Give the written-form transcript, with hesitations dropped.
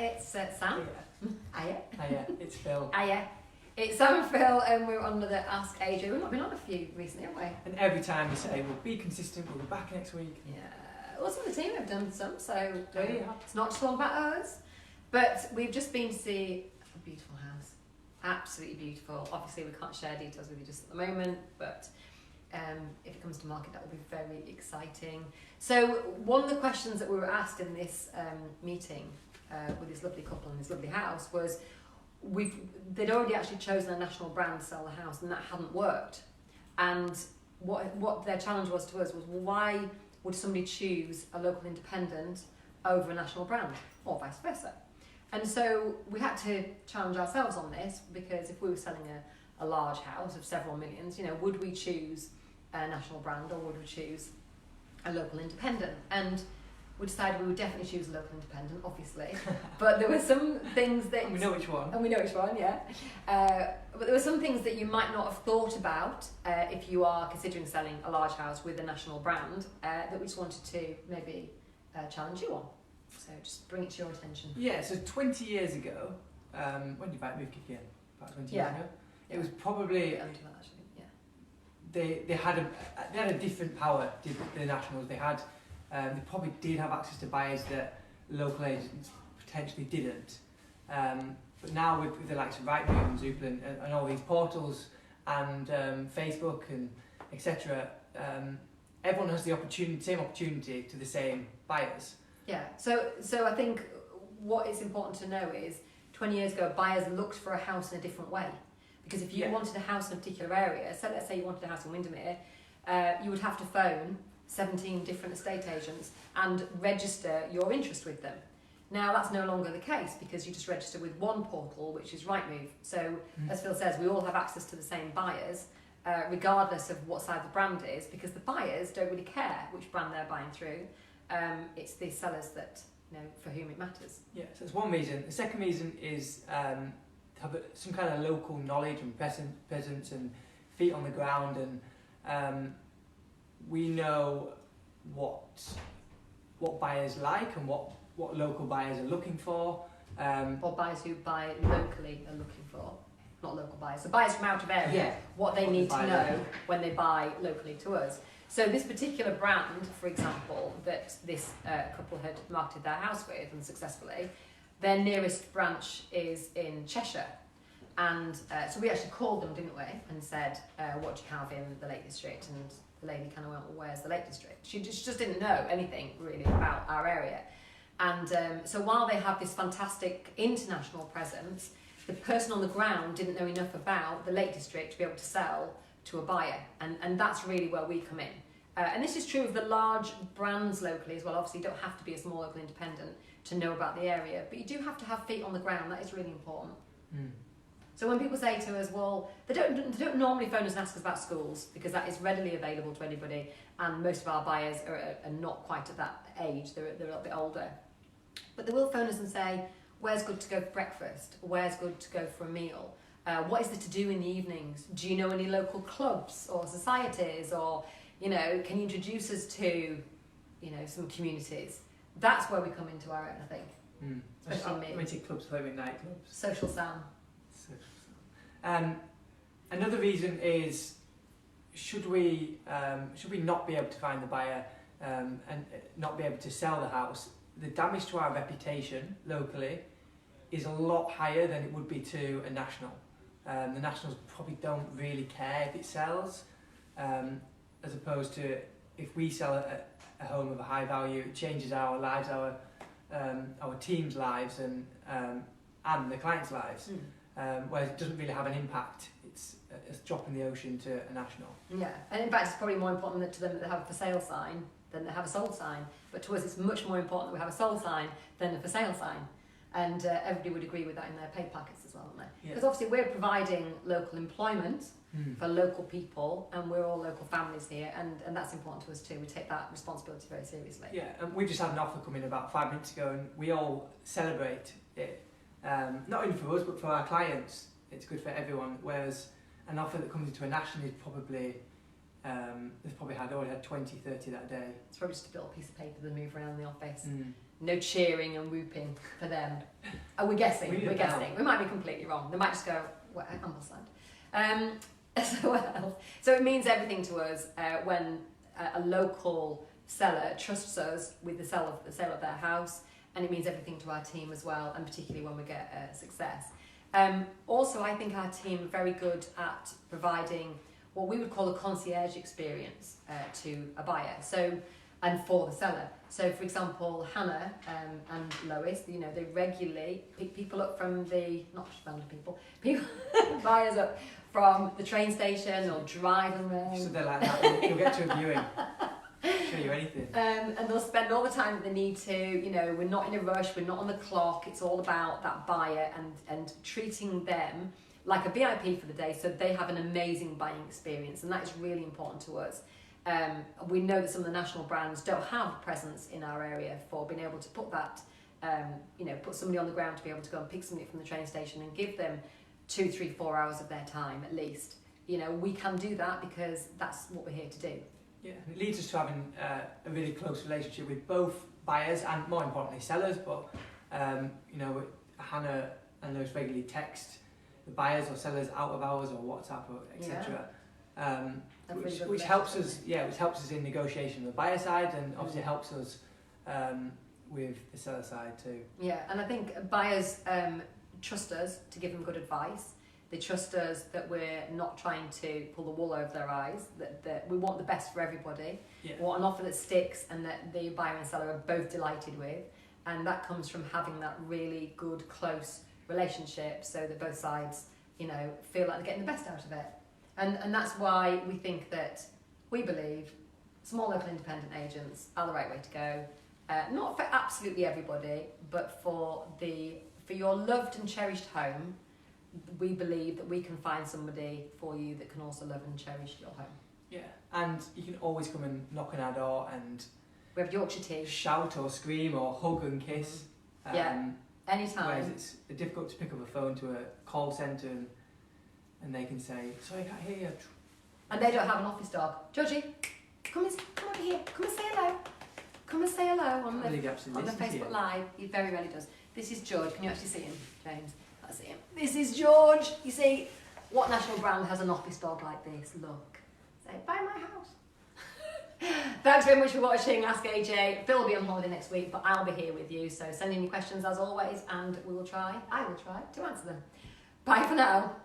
it's Sam. Hiya. Hiya, it's Phil. Hiya. It's Sam and Phil, and we're on the Ask AJ. We've not been on a few recently, have we? And every time we say we'll be consistent, we'll be back next week. Yeah. Well, some of the team have done some, so Yeah. it's not just all about us. But we've just been to see a beautiful house. Absolutely beautiful. Obviously, we can't share details with you just at the moment, but if it comes to market, that will be very exciting. So one of the questions that we were asked in this meeting with this lovely couple in this lovely house was, they'd already actually chosen a national brand to sell the house, and that hadn't worked. And what their challenge was to us was, well, why would somebody choose a local independent over a national brand, or vice versa? And so we had to challenge ourselves on this, because if we were selling a large house of several millions, would we choose a national brand or would we choose a local independent? And we decided we would definitely choose a local independent, obviously. But there were some things that... And we know which one. And we know which one, yeah. But there were some things that you might not have thought about if you are considering selling a large house with a national brand that we just wanted to maybe challenge you on. So just bring it to your attention. Yeah, so 20 years ago, when did Right Move kick in? About 20 years ago? It was probably... Under that, actually, yeah. They had a different power, did the Nationals. They probably did have access to buyers that local agents potentially didn't. But now with the likes of Rightmove and Zoopla and all these portals and Facebook and etc., everyone has the same opportunity to the same buyers. Yeah. So I think what is important to know is 20 years ago, buyers looked for a house in a different way. Because if you wanted a house in a particular area, so let's say you wanted a house in Windermere, you would have to phone 17 different estate agents and register your interest with them. Now that's no longer the case, because you just register with one portal, which is Rightmove. So as Phil says, we all have access to the same buyers, regardless of what side the brand is, because the buyers don't really care which brand they're buying through. It's the sellers that, for whom it matters. Yeah, so that's one reason. The second reason is to have some kind of local knowledge and presence and feet on the ground, and we know what buyers like and what local buyers are looking for. Or buyers who buy locally are looking for, not local buyers. So buyers from out of area, what they need to know when they buy locally to us. So this particular brand, for example, that this couple had marketed their house with unsuccessfully, their nearest branch is in Cheshire. And so we actually called them, didn't we, and said, what do you have in the Lake District? And the lady kind of went, well, where's the Lake District? She just didn't know anything really about our area. And so while they have this fantastic international presence, the person on the ground didn't know enough about the Lake District to be able to sell to a buyer. And that's really where we come in. And this is true of the large brands locally as well. Obviously, you don't have to be a small local independent to know about the area, but you do have to have feet on the ground. That is really important. So when people say to us, well, they don't normally phone us and ask us about schools, because that is readily available to anybody, and most of our buyers are not quite at that age. They're a little bit older. But they will phone us and say, where's good to go for breakfast? Where's good to go for a meal? What is there to do in the evenings? Do you know any local clubs or societies? Or, can you introduce us to, some communities? That's where we come into our own, I think. Especially me. Clubs, like nightclubs. Social Sam. Another reason is, should we not be able to find the buyer and not be able to sell the house, the damage to our reputation locally is a lot higher than it would be to a national. The nationals probably don't really care if it sells, as opposed to if we sell a home of a high value, it changes our lives, our team's lives, and the clients' lives. Whereas it doesn't really have an impact. It's a drop in the ocean to a national. Yeah, and in fact it's probably more important to them that they have a for sale sign than they have a sold sign. But to us it's much more important that we have a sold sign than a for sale sign. And everybody would agree with that in their pay packets as well, don't they? Because obviously we're providing local employment for local people, and we're all local families here, and that's important to us too. We take that responsibility very seriously. Yeah, and we just had an offer come in about 5 minutes ago, and we all celebrate it. Not only for us, but for our clients, it's good for everyone. Whereas an offer that comes into a national is probably, they've probably already had 20, 30 that day. It's probably just a little piece of paper they move around the office. no cheering and whooping for them. Oh, we're guessing. We're guessing. We might be completely wrong. They might just go, "What Ambleside?" So it means everything to us when a local seller trusts us with the sale of their house, and it means everything to our team as well, and particularly when we get success. Also, I think our team are very good at providing what we would call a concierge experience to a buyer. And for the seller. So, for example, Hannah and Lois, they regularly pick people up from not just random people, buyers up from the train station or drive them around. So they're like that. You'll get to a viewing. Show you anything. And they'll spend all the time that they need to. We're not in a rush. We're not on the clock. It's all about that buyer and treating them like a VIP for the day, so they have an amazing buying experience, and that is really important to us. We know that some of the national brands don't have presence in our area for being able to put that, put somebody on the ground to be able to go and pick somebody from the train station and give them 2, 3, 4 hours of their time at least. We can do that because that's what we're here to do. Yeah, it leads us to having a really close relationship with both buyers and, more importantly, sellers. But Hannah and Lois regularly text the buyers or sellers out of hours or WhatsApp or etc. Which helps us, which helps us in negotiation with the buyer side, and obviously helps us with the seller side too. Yeah, and I think buyers trust us to give them good advice. They trust us that we're not trying to pull the wool over their eyes, that we want the best for everybody. Yeah. We want an offer that sticks and that the buyer and seller are both delighted with, and that comes from having that really good, close relationship so that both sides, feel like they're getting the best out of it. And that's why we think that we believe small local independent agents are the right way to go. Not for absolutely everybody, but for your loved and cherished home, we believe that we can find somebody for you that can also love and cherish your home. Yeah, and you can always come and knock on our door and we have Yorkshire tea. Shout or scream or hug and kiss. Anytime. Whereas it's difficult to pick up a phone to a call centre and they can say, "Sorry, I can't hear you." And they don't have an office dog. Georgie, come over here. Come and say hello. Come and say hello on the Facebook Live. He very rarely does. This is George. Can you actually see him, James? I see him. This is George. You see, what national brand has an office dog like this? Look. Say, buy my house. Thanks very much for watching Ask AJ. Phil will be on holiday next week, but I'll be here with you. So send in your questions as always, and I will try to answer them. Bye for now.